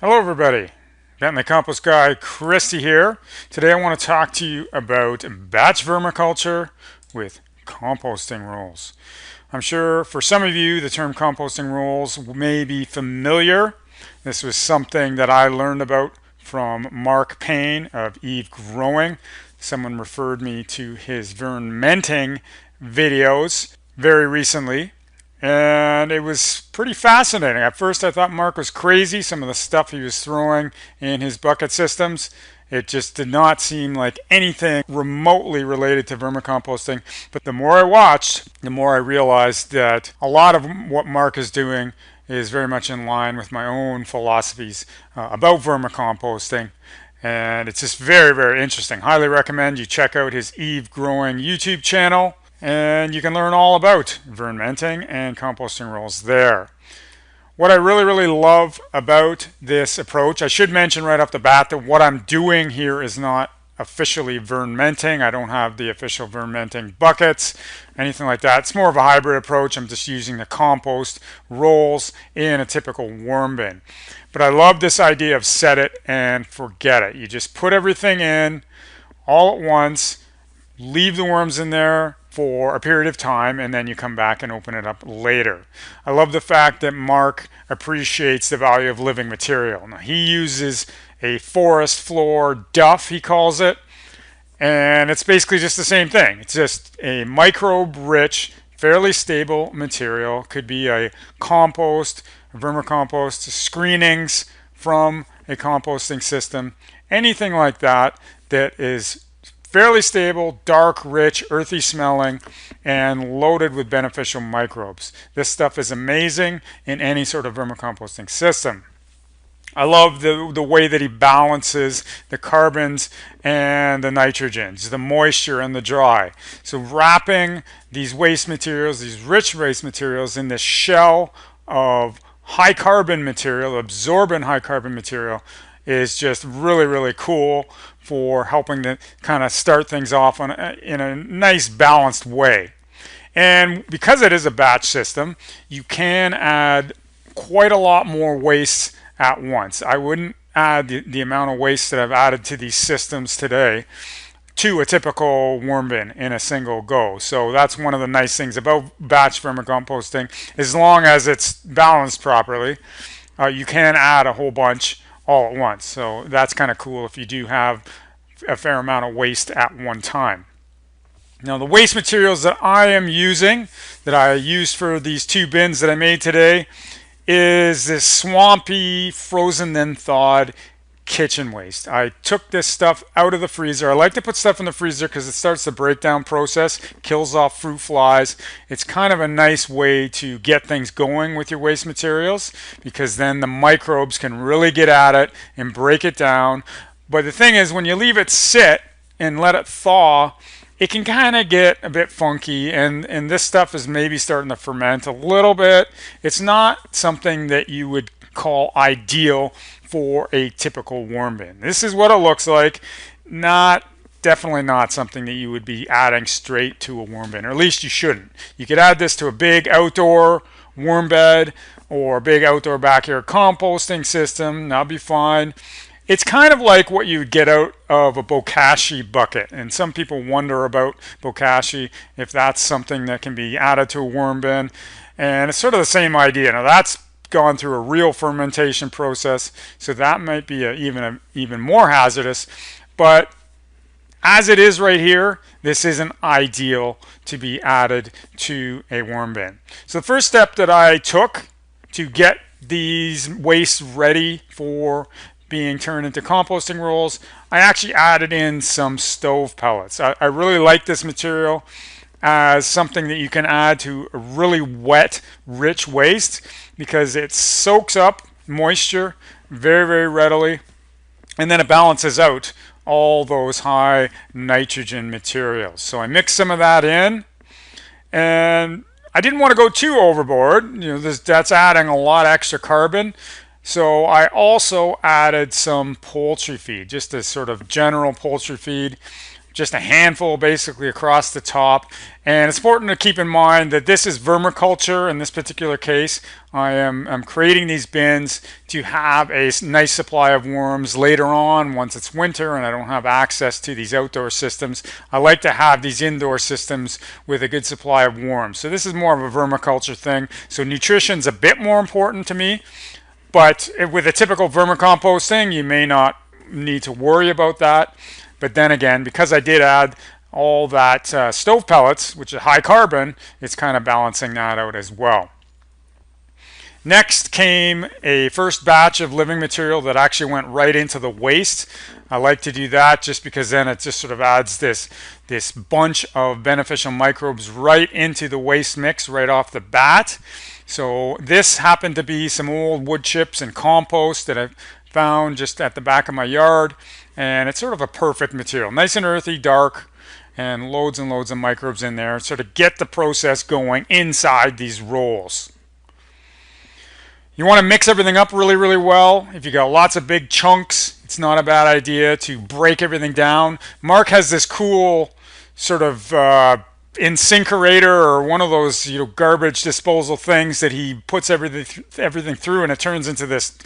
Hello everybody, Bentley Compost Guy, Christy here. Today I want to talk to you about batch vermiculture with composting rolls. I'm sure for some of you the term composting rolls may be familiar. This was something that I learned about from Mark Paine of Eve Growing. Someone referred me to his Vernmenting videos very recently, and it was pretty fascinating. At first I thought Mark was crazy, some of the stuff he was throwing in his bucket systems. It just did not seem like anything remotely related to vermicomposting. But the more I watched, the more I realized that a lot of what Mark is doing is very much in line with my own philosophies about vermicomposting. And it's just very, very interesting. Highly recommend you check out his Eve Growing YouTube channel, and you can learn all about Vernmenting and composting rolls there. What I really love about this approach, I should mention right off the bat that what I'm doing here is not officially Vernmenting. I don't have the official Vernmenting buckets, anything like that. It's more of a hybrid approach. I'm just using the compost rolls in a typical worm bin. But I love this idea of set it and forget it. You just put everything in all at once, leave the worms in there for a period of time, and then you come back and open it up later. I love the fact that Mark appreciates the value of living material. Now, he uses a forest floor duff, he calls it, and it's basically just the same thing. It's just a microbe-rich, fairly stable material. Could be a compost, vermicompost, screenings from a composting system, anything like that that is fairly stable, dark, rich, earthy smelling, and loaded with beneficial microbes. This stuff is amazing in any sort of vermicomposting system. I love the way that he balances the carbons and the nitrogens, the moisture and the dry. So wrapping these waste materials, these rich waste materials, in this shell of high carbon material, absorbent high carbon material, is just really cool for helping to kind of start things off in a nice balanced way. And because it is a batch system, you can add quite a lot more waste at once. I wouldn't add the amount of waste that I've added to these systems today to a typical worm bin in a single go. So that's one of the nice things about batch vermicomposting. As long as it's balanced properly, you can add a whole bunch all at once. So that's kind of cool if you do have a fair amount of waste at one time. Now, the waste materials that I am using, that I used for these two bins that I made today, is this swampy, frozen then thawed kitchen waste. I took this stuff out of the freezer. I like to put stuff in the freezer because it starts the breakdown process, kills off fruit flies. It's kind of a nice way to get things going with your waste materials, because then the microbes can really get at it and break it down. But the thing is, when you leave it sit and let it thaw, it can kind of get a bit funky, and this stuff is maybe starting to ferment a little bit. It's not something that you would call ideal for a typical worm bin. This is what it looks like. Definitely not something that you would be adding straight to a worm bin, or at least you shouldn't. You could add this to a big outdoor worm bed or a big outdoor backyard composting system. That'll be fine. It's kind of like what you would get out of a bokashi bucket, and some people wonder about bokashi, if that's something that can be added to a worm bin, and it's sort of the same idea. Now, that's gone through a real fermentation process, so that might be even more hazardous, but as it is right here, this isn't ideal to be added to a worm bin. So the first step that I took to get these wastes ready for being turned into composting rolls, I actually added in some stove pellets. I really like this material as something that you can add to a really wet, rich waste, because it soaks up moisture very readily, and then it balances out all those high nitrogen materials. So I mixed some of that in, and I didn't want to go too overboard. That's adding a lot of extra carbon. So I also added some poultry feed, just a sort of general poultry feed, just a handful basically across the top. And it's important to keep in mind that this is vermiculture in this particular case. I'm creating these bins to have a nice supply of worms later on once it's winter and I don't have access to these outdoor systems. I like to have these indoor systems with a good supply of worms. So this is more of a vermiculture thing. So nutrition's a bit more important to me, but with a typical vermicomposting, you may not need to worry about that. But then again, because I did add all that stove pellets, which is high carbon, it's kind of balancing that out as well. Next came a first batch of living material that actually went right into the waste. I like to do that just because then it just sort of adds this bunch of beneficial microbes right into the waste mix right off the bat. So this happened to be some old wood chips and compost that I found just at the back of my yard, and it's sort of a perfect material, nice and earthy, dark, and loads of microbes in there, so to get the process going inside these rolls. You want to mix everything up really well. If you got lots of big chunks, it's not a bad idea to break everything down. Mark has this cool sort of incinerator, or one of those garbage disposal things that he puts everything through, and it turns into this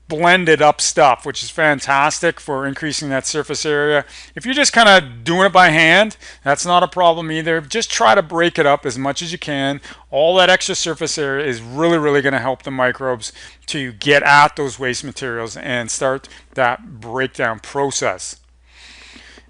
blended up stuff, which is fantastic for increasing that surface area. If you're just kind of doing it by hand, that's not a problem either. Just try to break it up as much as you can. All that extra surface area is really going to help the microbes to get at those waste materials and start that breakdown process.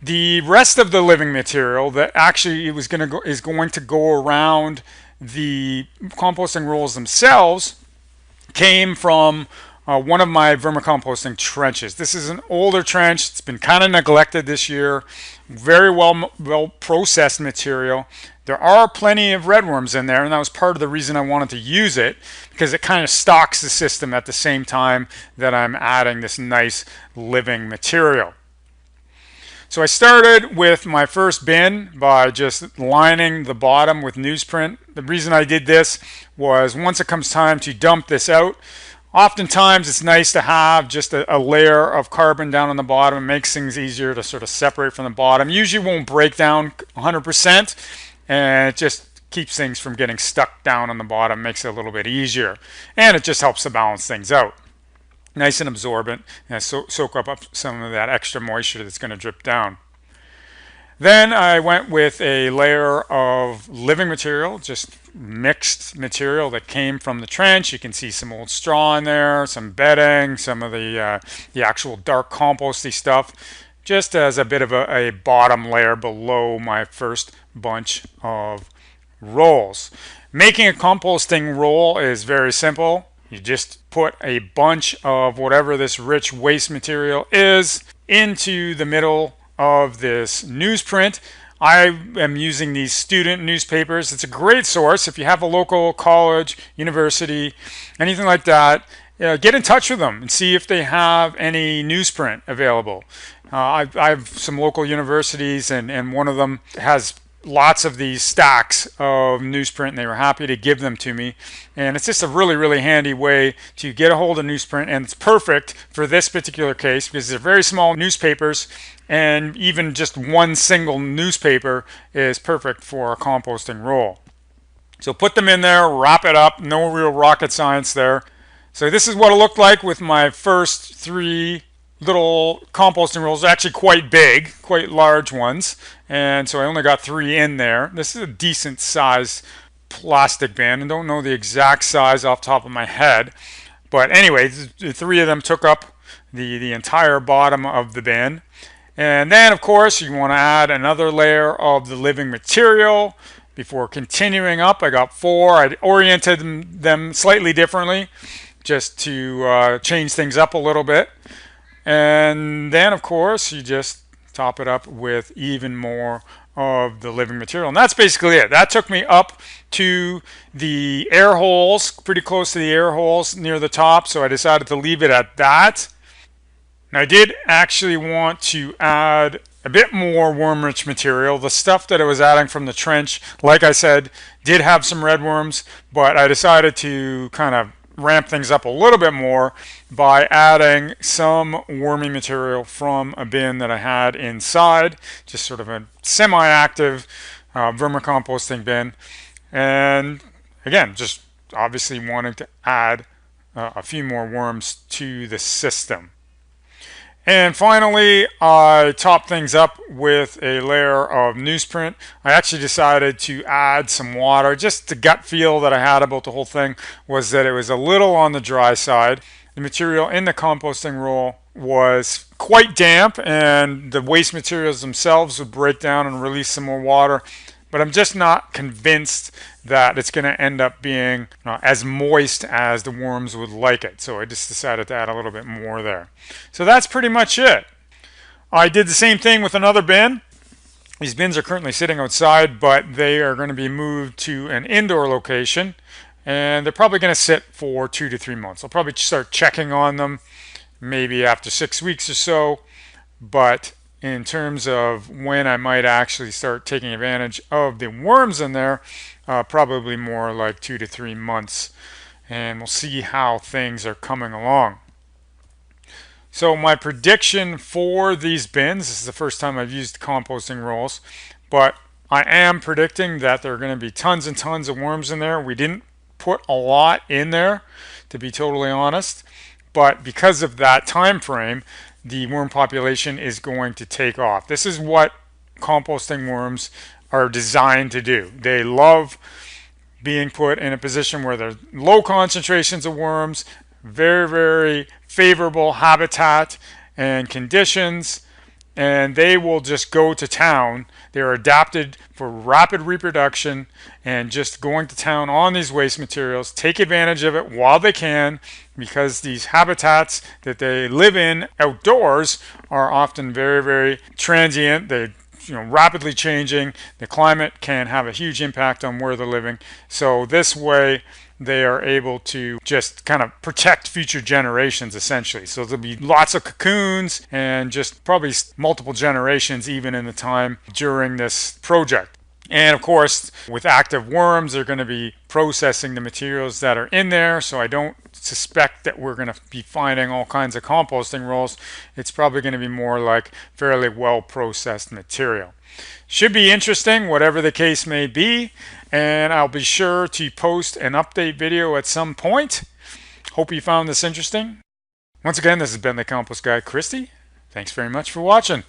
The rest of the living material that actually is going to go around the composting rolls themselves came from one of my vermicomposting trenches. This is an older trench. It's been kind of neglected this year. Very well processed material. There are plenty of redworms in there, and that was part of the reason I wanted to use it, because it kind of stocks the system at the same time that I'm adding this nice living material. So I started with my first bin by just lining the bottom with newsprint. The reason I did this was once it comes time to dump this out, oftentimes it's nice to have just a layer of carbon down on the bottom. It makes things easier to sort of separate from the bottom. Usually won't break down 100%, and it just keeps things from getting stuck down on the bottom, makes it a little bit easier, and it just helps to balance things out. Nice and absorbent, and soak up some of that extra moisture that's going to drip down. Then I went with a layer of living material, just mixed material that came from the trench. You can see some old straw in there, some bedding, some of the actual dark composty stuff, just as a bit of a bottom layer below my first bunch of rolls. Making a composting roll is very simple. You just put a bunch of whatever this rich waste material is into the middle of this newsprint. I am using these student newspapers. It's a great source. If you have a local college, university, anything like that, get in touch with them and see if they have any newsprint available. I have some local universities, and one of them has lots of these stacks of newsprint, and they were happy to give them to me. And it's just a really handy way to get a hold of newsprint, and it's perfect for this particular case because they're very small newspapers, and even just one single newspaper is perfect for a composting roll. So put them in there, wrap it up, no real rocket science there. So this is what it looked like with my first 3 little composting rolls, actually quite big, quite large ones, and so I only got 3 in there. This is a decent size plastic bin. I don't know the exact size off the top of my head, but anyway, the 3 of them took up the entire bottom of the bin. And then of course you want to add another layer of the living material before continuing up. I got 4. I oriented them slightly differently just to change things up a little bit. And then of course you just top it up with even more of the living material, and that's basically it. That took me up to the air holes, pretty close to the air holes near the top, so I decided to leave it at that. Now I did actually want to add a bit more worm-rich material. The stuff that I was adding from the trench, like I said, did have some redworms, but I decided to kind of ramp things up a little bit more by adding some worming material from a bin that I had inside, just sort of a semi-active vermicomposting bin. And again, just obviously wanting to add a few more worms to the system. And finally, I topped things up with a layer of newsprint. I actually decided to add some water. Just the gut feel that I had about the whole thing was that it was a little on the dry side. The material in the composting roll was quite damp, and the waste materials themselves would break down and release some more water. But I'm just not convinced that it's going to end up being as moist as the worms would like it. So I just decided to add a little bit more there. So that's pretty much it. I did the same thing with another bin. These bins are currently sitting outside, but they are going to be moved to an indoor location, and they're probably going to sit for 2 to 3 months. I'll probably start checking on them maybe after 6 weeks or so, but in terms of when I might actually start taking advantage of the worms in there, probably more like 2 to 3 months, and we'll see how things are coming along. So my prediction for these bins, this is the first time I've used composting rolls, but I am predicting that there are going to be tons and tons of worms in there. We didn't put a lot in there, to be totally honest, but because of that time frame, the worm population is going to take off. This is what composting worms are designed to do. They love being put in a position where there's low concentrations of worms, very, very favorable habitat and conditions, and they will just go to town. They're adapted for rapid reproduction and just going to town on these waste materials, take advantage of it while they can, because these habitats that they live in outdoors are often very, very transient. They rapidly changing. The climate can have a huge impact on where they're living. So this way they are able to just kind of protect future generations, essentially. So there'll be lots of cocoons and just probably multiple generations even in the time during this project. And of course, with active worms, they're going to be processing the materials that are in there. So I don't suspect that we're going to be finding all kinds of composting rolls. It's probably going to be more like fairly well processed material. Should be interesting, whatever the case may be, and I'll be sure to post an update video at some point. Hope you found this interesting. Once again, this has been the Compost Guy, Christy. Thanks very much for watching.